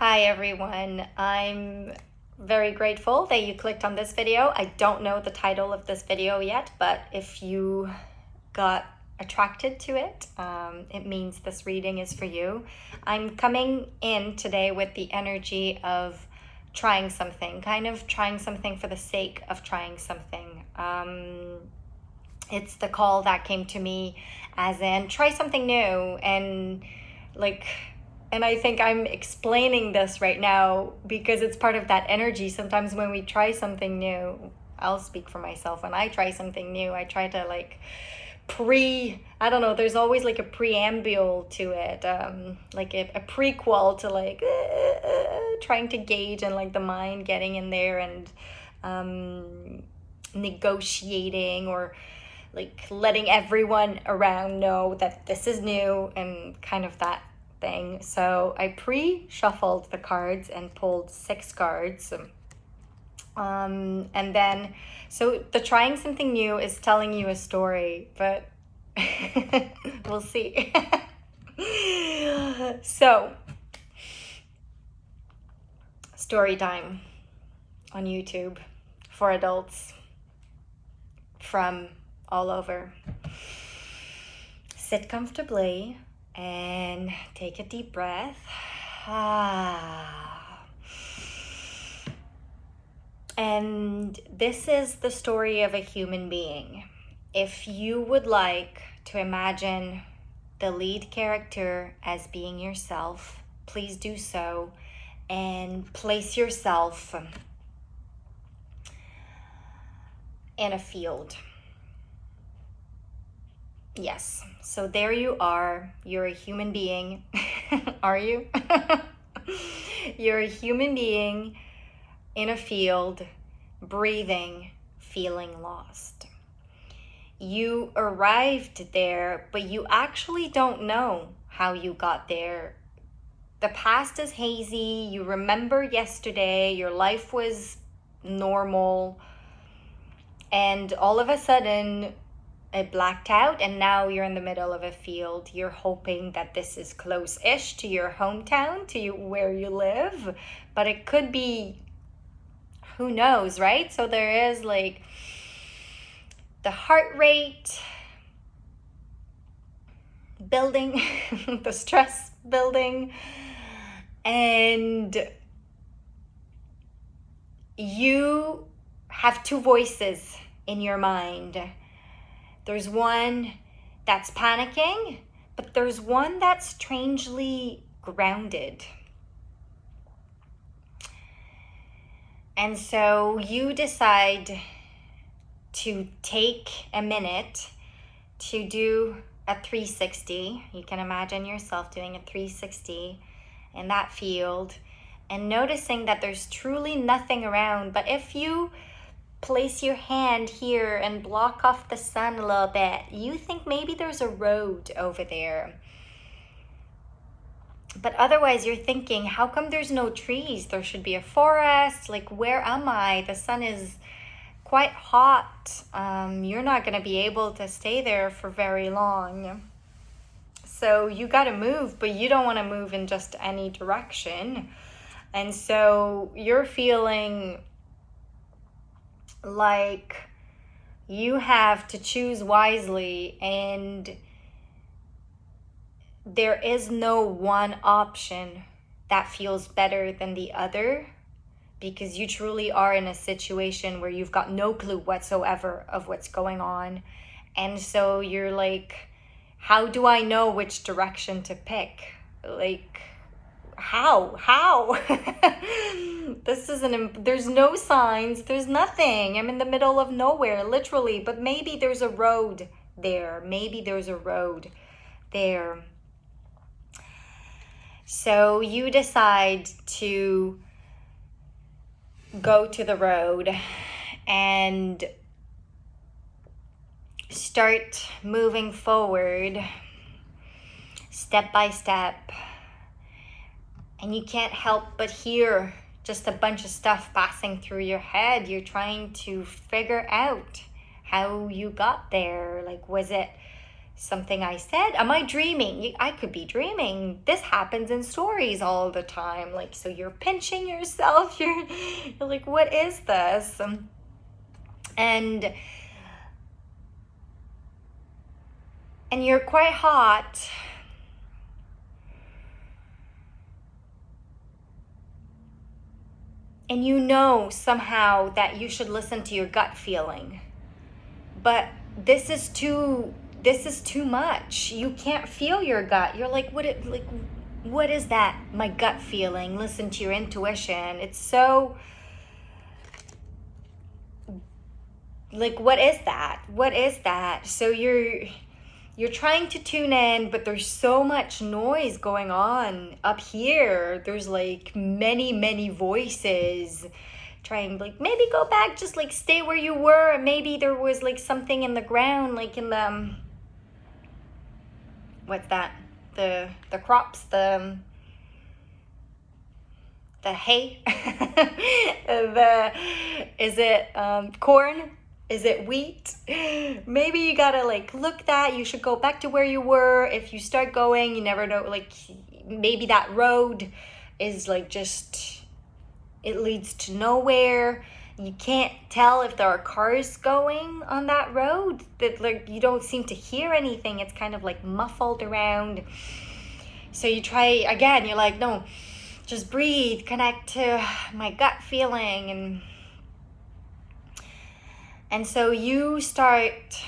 Hi everyone, I'm very grateful that you clicked on this video. I don't know the title of this video yet, but if you got attracted to it, it means this reading is for you. I'm coming in today with the energy of trying something, kind of trying something for the sake of trying something. It's the call that came to me as in try something new and I think I'm explaining this right now because it's part of that energy. Sometimes when we try something new, I'll speak for myself. When I try something new, I try to I don't know, there's always like a preamble to it, like a prequel to trying to gauge and like the mind getting in there and negotiating or like letting everyone around know that this is new and kind of that thing. So I pre-shuffled the cards and pulled 6 cards. And then, so the trying something new is telling you a story, but we'll see. So, story time on YouTube for adults from all over. Sit comfortably and take a deep breath. And this is the story of a human being. If you would like to imagine the lead character as being yourself, please do so and place yourself in a field. Yes, so there you are. You're a human being. Are you? You're a human being in a field, breathing, feeling lost. You arrived there, but you actually don't know how you got there. The past is hazy. You remember yesterday, your life was normal, and all of a sudden, it blacked out and now you're in the middle of a field. You're hoping that this is close-ish to your hometown, to where you live, but it could be, who knows, right? So there is like the heart rate building, the stress building, and you have 2 voices in your mind. There's one that's panicking, but there's one that's strangely grounded. And so you decide to take a minute to do a 360. You can imagine yourself doing a 360 in that field and noticing that there's truly nothing around. But if you place your hand here and block off the sun a little bit, you think maybe there's a road over there. But otherwise you're thinking, how come there's no trees? There should be a forest. Like, where am I? The sun is quite hot. You're not going to be able to stay there for very long. So you got to move, but you don't want to move in just any direction. And so you're feeling like you have to choose wisely, and there is no one option that feels better than the other, because you truly are in a situation where you've got no clue whatsoever of what's going on. And so you're like, how do I know which direction to pick? Like, how there's no signs, there's nothing. I'm in the middle of nowhere, literally. But maybe there's a road there, so you decide to go to the road and start moving forward step by step. And you can't help but hear just a bunch of stuff passing through your head. You're trying to figure out how you got there. Like, was it something I said? Am I dreaming? I could be dreaming. This happens in stories all the time. Like, so you're pinching yourself. You're like, what is this? And you're quite hot. And you know somehow that you should listen to your gut feeling. But this is too much. You can't feel your gut. You're like, what is that? My gut feeling. Listen to your intuition. It's so like, what is that? What is that? So you're trying to tune in, but there's so much noise going on up here. There's like many voices trying, like, maybe go back, just like stay where you were. And maybe there was like something in the ground, like in the, what's that? The crops, the hay. Is it corn? Is it wheat? Maybe you gotta like look that. You should go back to where you were. If you start going, you never know, like maybe that road is like just, it leads to nowhere. You can't tell if there are cars going on that road. That like you don't seem to hear anything. It's kind of like muffled around. So you try again, you're like, no, just breathe, connect to my gut feeling. And so you start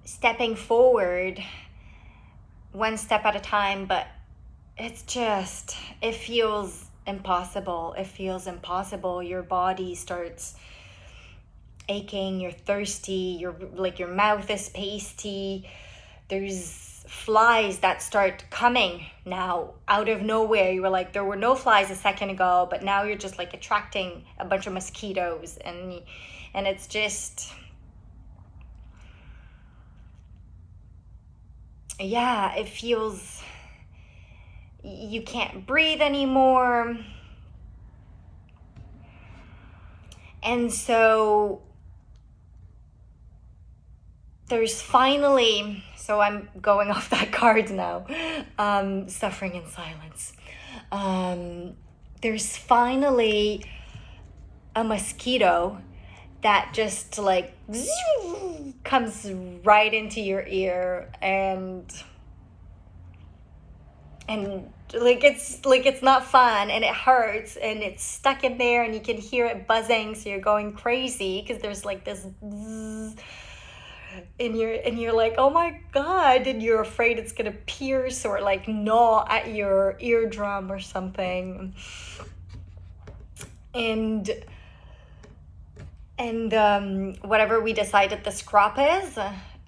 stepping forward one step at a time, but it's just, it feels impossible. It feels impossible. Your body starts aching, you're thirsty, your mouth is pasty. There's flies that start coming now out of nowhere. You were like, there were no flies a second ago, but now you're just like attracting a bunch of mosquitoes, and it's just, yeah, it feels, you can't breathe anymore. And so there's finally, so I'm going off that card now, suffering in silence. There's finally a mosquito that just like comes right into your ear, and it's not fun, and it hurts, and it's stuck in there, and you can hear it buzzing, so you're going crazy because there's like this zzz, and you're like, oh my god, and you're afraid it's gonna pierce or like gnaw at your eardrum or something. And whatever we decided this crop is,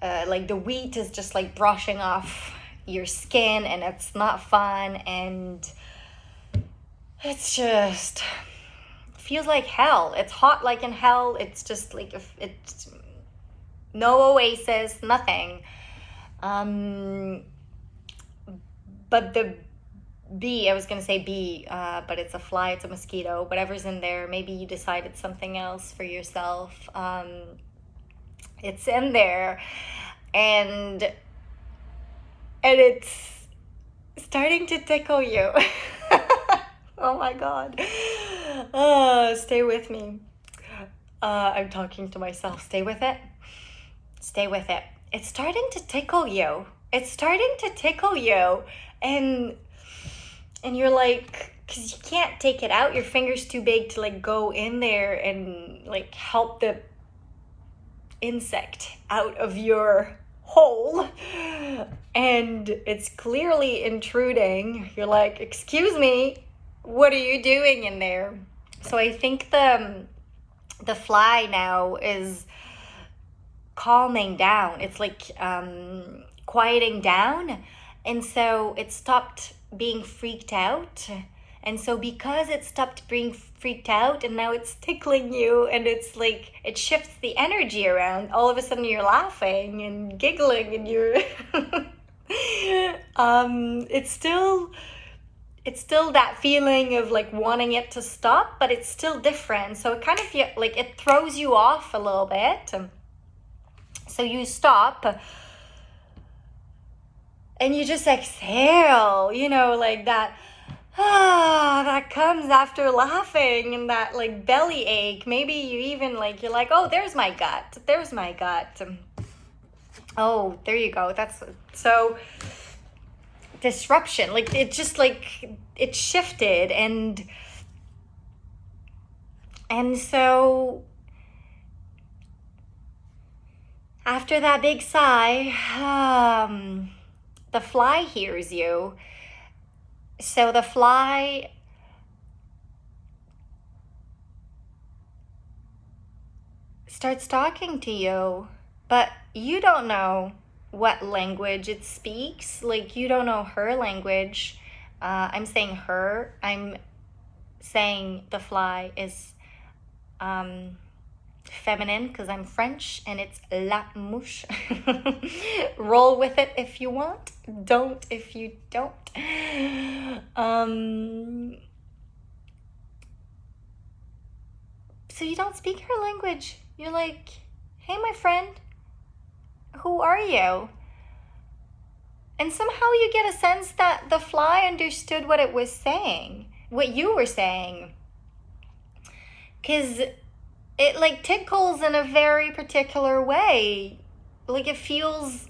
like the wheat is just like brushing off your skin, and it's not fun, and it's just feels like hell. It's hot like in hell. It's just like, if it's no oasis, nothing. But the bee, I was gonna say bee, but it's a fly, it's a mosquito, whatever's in there. Maybe you decided something else for yourself. It's in there, and it's starting to tickle you. Oh my god. Stay with me. I'm talking to myself. Stay with it. Stay with it. It's starting to tickle you. It's starting to tickle you. And you're like, because you can't take it out. Your finger's too big to like go in there and like help the insect out of your hole. And it's clearly intruding. You're like, excuse me, what are you doing in there? So I think the fly now is calming down. It's like quieting down. And so it stopped being freaked out. And so because it stopped being freaked out and now it's tickling you, and it's like, it shifts the energy around. All of a sudden you're laughing and giggling, and you're it's still that feeling of like wanting it to stop, but it's still different. So it kind of feel like it throws you off a little bit. So you stop, and you just exhale, like that. That comes after laughing, and that like belly ache. Maybe you even like, you're like, oh, there's my gut. There's my gut. Oh, there you go. That's so disruption. Like it just like it shifted, and so after that big sigh, the fly hears you. So the fly starts talking to you, but you don't know what language it speaks. Like, you don't know her language. I'm saying her. I'm saying the fly is feminine because I'm French and it's la mouche. Roll with it if you want. Don't if you don't. So you don't speak her language. You're like, hey, my friend, who are you? And somehow you get a sense that the fly understood what it was saying, what you were saying. Because it like tickles in a very particular way. Like it feels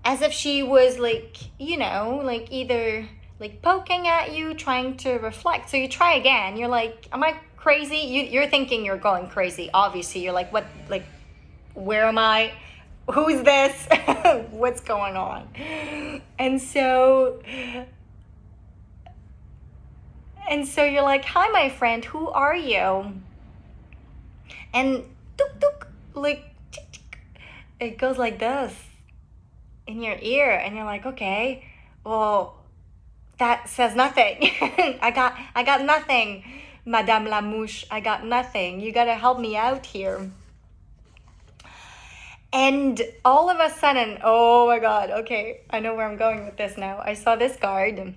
as if she was like, like either like poking at you, trying to reflect. So you try again. You're like, am I crazy? You're thinking you're going crazy. Obviously, you're like, what? Like, where am I? Who's this? What's going on? And so you're like, hi, my friend. Who are you? And tuk tuk, like it goes like this in your ear, and you're like, okay, well, that says nothing. I got nothing, Madame la Mouche. I got nothing. You gotta help me out here. And all of a sudden, oh my God, okay, I know where I'm going with this now. I saw this card,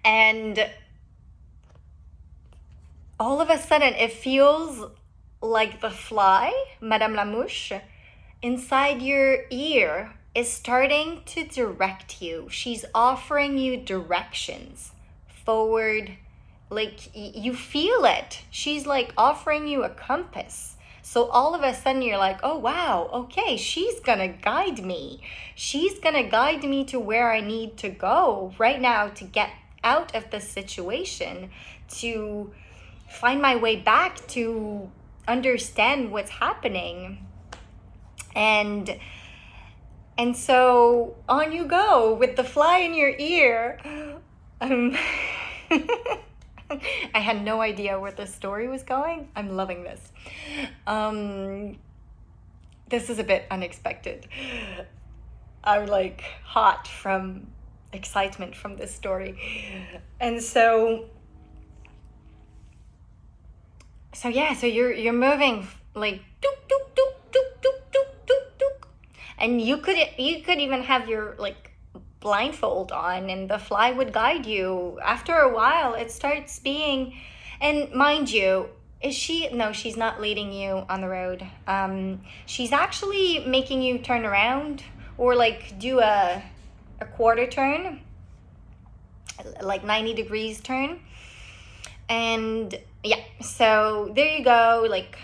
and all of a sudden it feels like the fly, Madame la Mouche, inside your ear is starting to direct you. She's offering you directions forward. Like you feel it. She's like offering you a compass. So all of a sudden you're like, oh wow, okay, she's gonna guide me. She's gonna guide me to where I need to go right now to get out of this situation, to find my way back, to understand what's happening. And so on you go with the fly in your ear. I had no idea where this story was going. I'm loving this. This is a bit unexpected. I'm like hot from excitement from this story. And so yeah, so you're moving like dook dook dook dook dook dook dook dook. And you could even have your like blindfold on, and the fly would guide you. After a while it starts being, and mind you, she's not leading you on the road. She's actually making you turn around or like do a quarter turn, like 90 degrees turn. And yeah, so there you go. Like,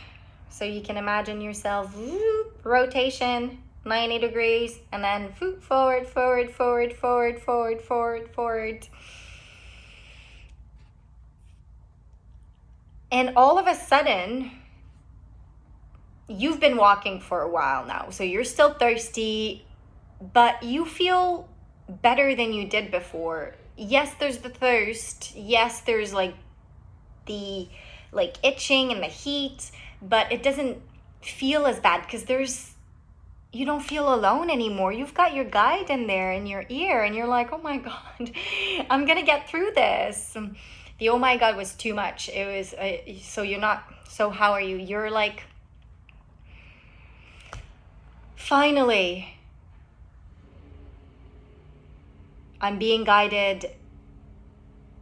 so you can imagine yourself, rotation 90 degrees, and then forward, forward, forward, forward, forward, forward, forward. And all of a sudden, you've been walking for a while now, so you're still thirsty, but you feel better than you did before. Yes, there's the thirst. Yes, there's like the like itching and the heat, but it doesn't feel as bad because you don't feel alone anymore. You've got your guide in there in your ear, and you're like, oh my God, I'm gonna get through this. The oh my God was too much. It was so how are you? You're like, finally, I'm being guided.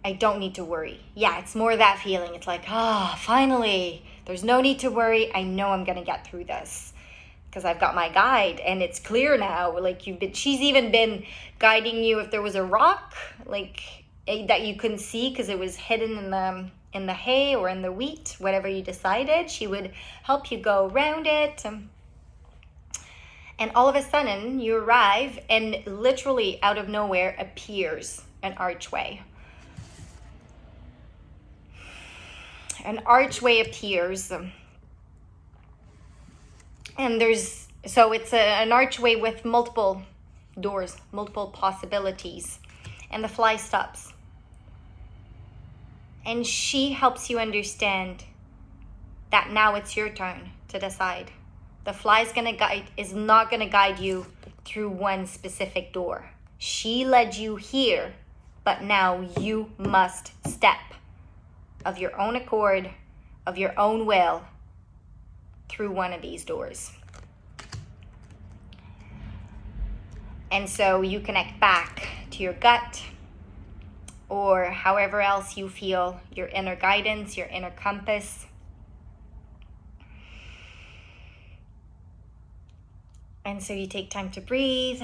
I don't need to worry. Yeah, it's more that feeling. It's like, finally, there's no need to worry. I know I'm gonna get through this. because I've got my guide and it's clear now. Like she's even been guiding you if there was a rock like that you couldn't see because it was hidden in the hay or in the wheat, whatever you decided, she would help you go around it. And all of a sudden you arrive and literally out of nowhere appears an archway. An archway appears. And it's an archway with multiple doors, multiple possibilities. And the fly stops. And she helps you understand that now it's your turn to decide. The fly is not gonna guide you through one specific door. She led you here, but now you must step of your own accord, of your own will, through one of these doors. And so you connect back to your gut, or however else you feel, your inner guidance, your inner compass. And so you take time to breathe.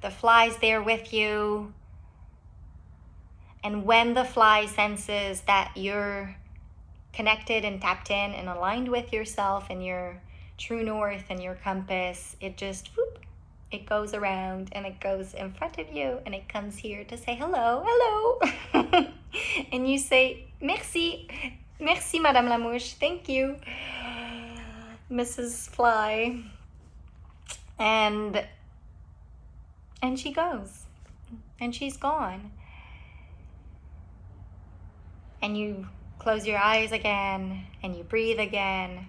The fly's there with you. And when the fly senses that you're connected and tapped in and aligned with yourself and your true north and your compass, it just, whoop, it goes around and it goes in front of you and it comes here to say hello, hello. And you say, merci, merci Madame la Mouche, thank you, Mrs. Fly. And she goes, and she's gone. And you close your eyes again, and you breathe again.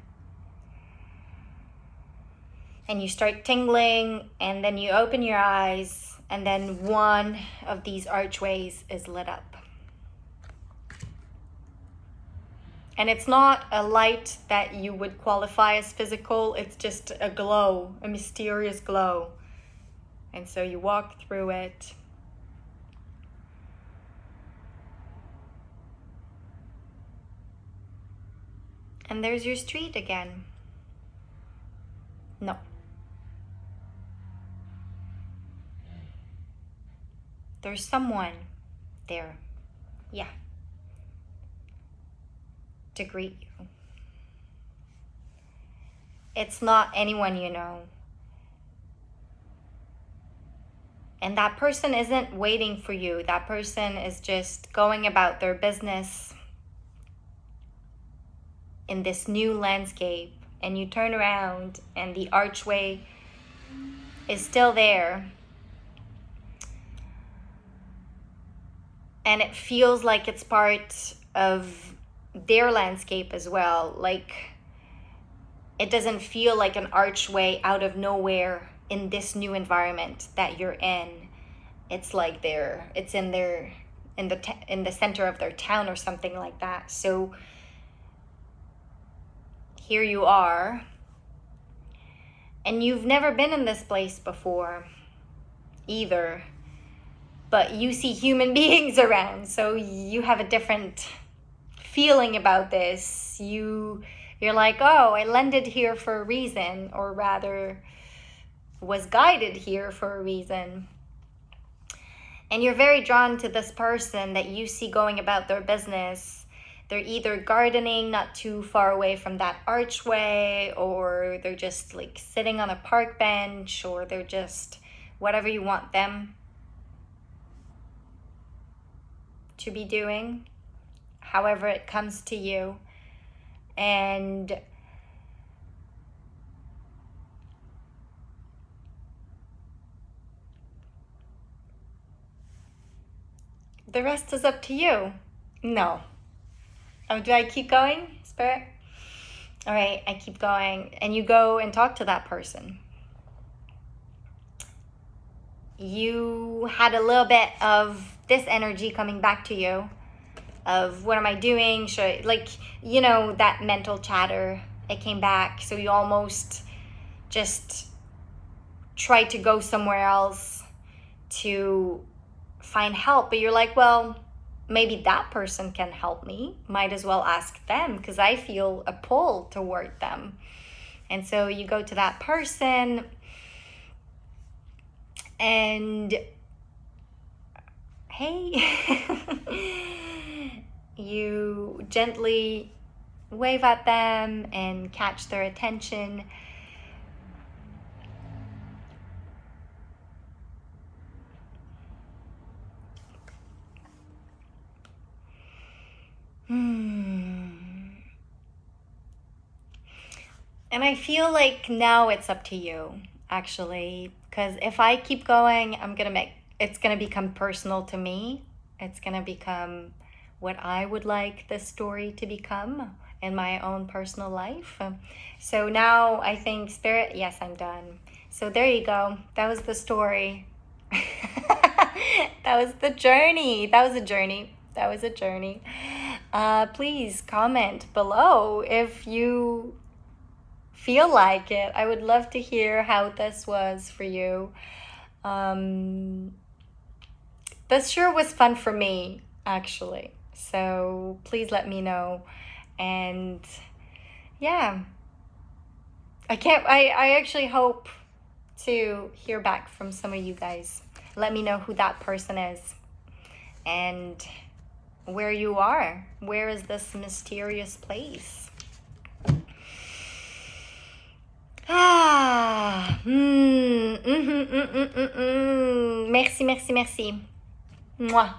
And you start tingling, and then you open your eyes, and then one of these archways is lit up. And it's not a light that you would qualify as physical, it's just a glow, a mysterious glow. And so you walk through it. And there's your street again. No. There's someone there. Yeah. To greet you. It's not anyone you know. And that person isn't waiting for you. That person is just going about their business in this new landscape. And you turn around and the archway is still there. And it feels like it's part of their landscape as well. Like it doesn't feel like an archway out of nowhere in this new environment that you're in. It's like it's in the center of their town or something like that. So here you are, and you've never been in this place before either, but you see human beings around, so you have a different feeling about this. You're like, oh, I landed here for a reason, or rather was guided here for a reason. And you're very drawn to this person that you see going about their business. They're either gardening not too far away from that archway, or they're just like sitting on a park bench, or they're just whatever you want them to be doing, however it comes to you. And the rest is up to you. No. Oh, do I keep going, Spirit? All right, I keep going. And you go and talk to that person. You had a little bit of this energy coming back to you of what am I doing? Should I, like, you know, that mental chatter, it came back. So you almost just tried to go somewhere else to find help. But you're like, well, maybe that person can help me. Might as well ask them because I feel a pull toward them. And so you go to that person and hey, you gently wave at them and catch their attention. And I feel like now it's up to you, actually, because if I keep going, it's gonna become personal to me. It's gonna become what I would like the story to become in my own personal life. So now I think Spirit, yes, I'm done. So there you go. That was the story. That was the journey. That was a journey. That was a journey. Please comment below if you feel like it. I would love to hear how this was for you. This sure was fun for me, actually. So please let me know. And yeah, I actually hope to hear back from some of you guys. Let me know who that person is and where you are. Where is this mysterious place? Merci, merci, merci. Mwah.